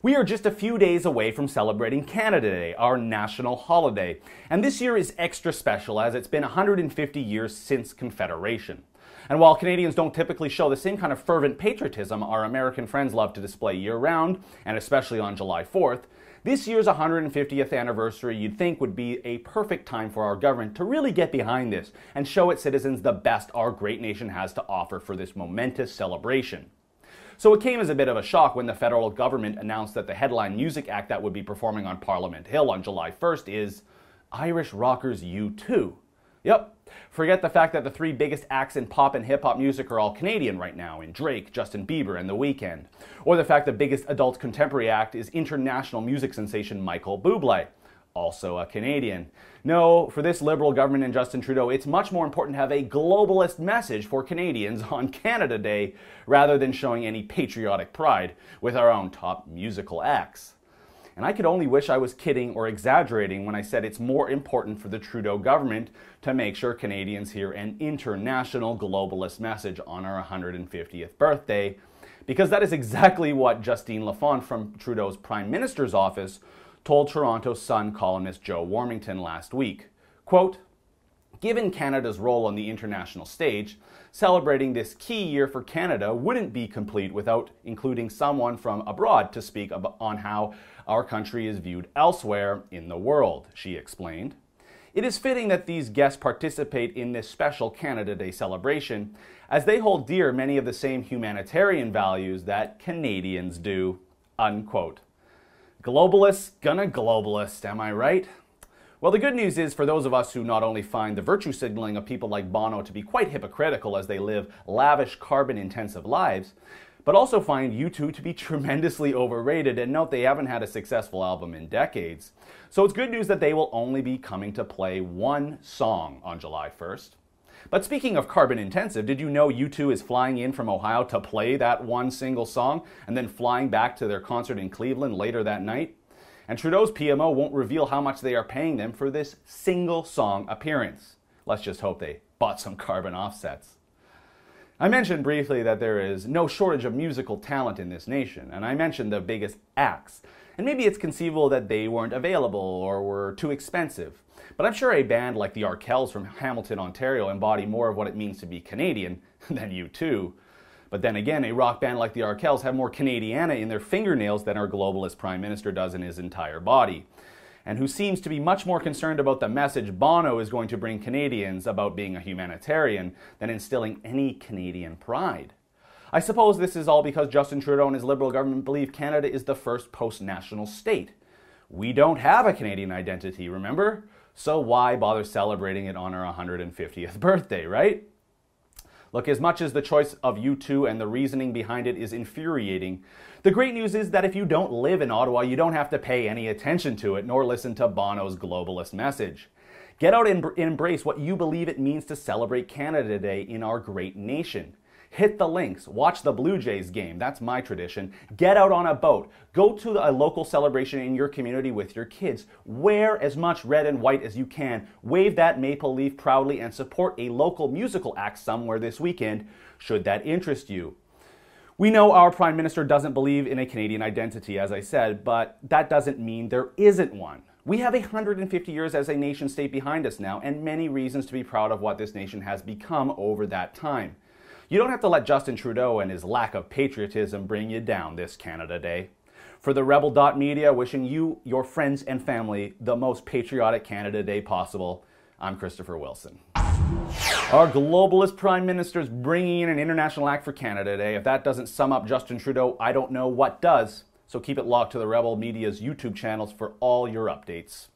We are just a few days away from celebrating Canada Day, our national holiday, and this year is extra special as it's been 150 years since Confederation. And while Canadians don't typically show the same kind of fervent patriotism our American friends love to display year-round, and especially on July 4th, this year's 150th anniversary you'd think would be a perfect time for our government to really get behind this and show its citizens the best our great nation has to offer for this momentous celebration. So it came as a bit of a shock when the federal government announced that the headline music act that would be performing on Parliament Hill on July 1st is Irish rockers U2. Yep, forget the fact that the three biggest acts in pop and hip-hop music are all Canadian right now in Drake, Justin Bieber, and The Weeknd. Or the fact the biggest adult contemporary act is international music sensation Michael Bublé, also a Canadian. No, for this Liberal government and Justin Trudeau, it's much more important to have a globalist message for Canadians on Canada Day rather than showing any patriotic pride with our own top musical acts. And I could only wish I was kidding or exaggerating when I said it's more important for the Trudeau government to make sure Canadians hear an international globalist message on our 150th birthday, because that is exactly what Justine Lafont from Trudeau's Prime Minister's office told Toronto Sun columnist Joe Warmington last week. Quote, "Given Canada's role on the international stage, celebrating this key year for Canada wouldn't be complete without including someone from abroad to speak on how our country is viewed elsewhere in the world," she explained. "It is fitting that these guests participate in this special Canada Day celebration, as they hold dear many of the same humanitarian values that Canadians do." Unquote. Globalists gonna globalist, am I right? Well, the good news is for those of us who not only find the virtue signaling of people like Bono to be quite hypocritical as they live lavish, carbon-intensive lives, but also find U2 to be tremendously overrated, and note they haven't had a successful album in decades. So it's good news that they will only be coming to play one song on July 1st. But speaking of carbon intensive, did you know U2 is flying in from Ohio to play that one single song and then flying back to their concert in Cleveland later that night? And Trudeau's PMO won't reveal how much they are paying them for this single song appearance. Let's just hope they bought some carbon offsets. I mentioned briefly that there is no shortage of musical talent in this nation, and I mentioned the biggest acts. And maybe it's conceivable that they weren't available or were too expensive. But I'm sure a band like the Arkells from Hamilton, Ontario embody more of what it means to be Canadian than U2. But then again, a rock band like the Arkells have more Canadiana in their fingernails than our globalist Prime Minister does in his entire body, and who seems to be much more concerned about the message Bono is going to bring Canadians about being a humanitarian than instilling any Canadian pride. I suppose this is all because Justin Trudeau and his Liberal government believe Canada is the first post-national state. We don't have a Canadian identity, remember? So why bother celebrating it on our 150th birthday, right? Look, as much as the choice of U2 and the reasoning behind it is infuriating, the great news is that if you don't live in Ottawa, you don't have to pay any attention to it, nor listen to Bono's globalist message. Get out and embrace what you believe it means to celebrate Canada Day in our great nation. Hit the links, watch the Blue Jays game, that's my tradition. Get out on a boat, go to a local celebration in your community with your kids. Wear as much red and white as you can, wave that maple leaf proudly, and support a local musical act somewhere this weekend, should that interest you. We know our Prime Minister doesn't believe in a Canadian identity, as I said, but that doesn't mean there isn't one. We have 150 years as a nation state behind us now, and many reasons to be proud of what this nation has become over that time. You don't have to let Justin Trudeau and his lack of patriotism bring you down this Canada Day. For the Rebel.media, wishing you, your friends, and family the most patriotic Canada Day possible, I'm Christopher Wilson. Our globalist Prime Minister's bringing in an international act for Canada Day. If that doesn't sum up Justin Trudeau, I don't know what does. So keep it locked to the Rebel Media's YouTube channels for all your updates.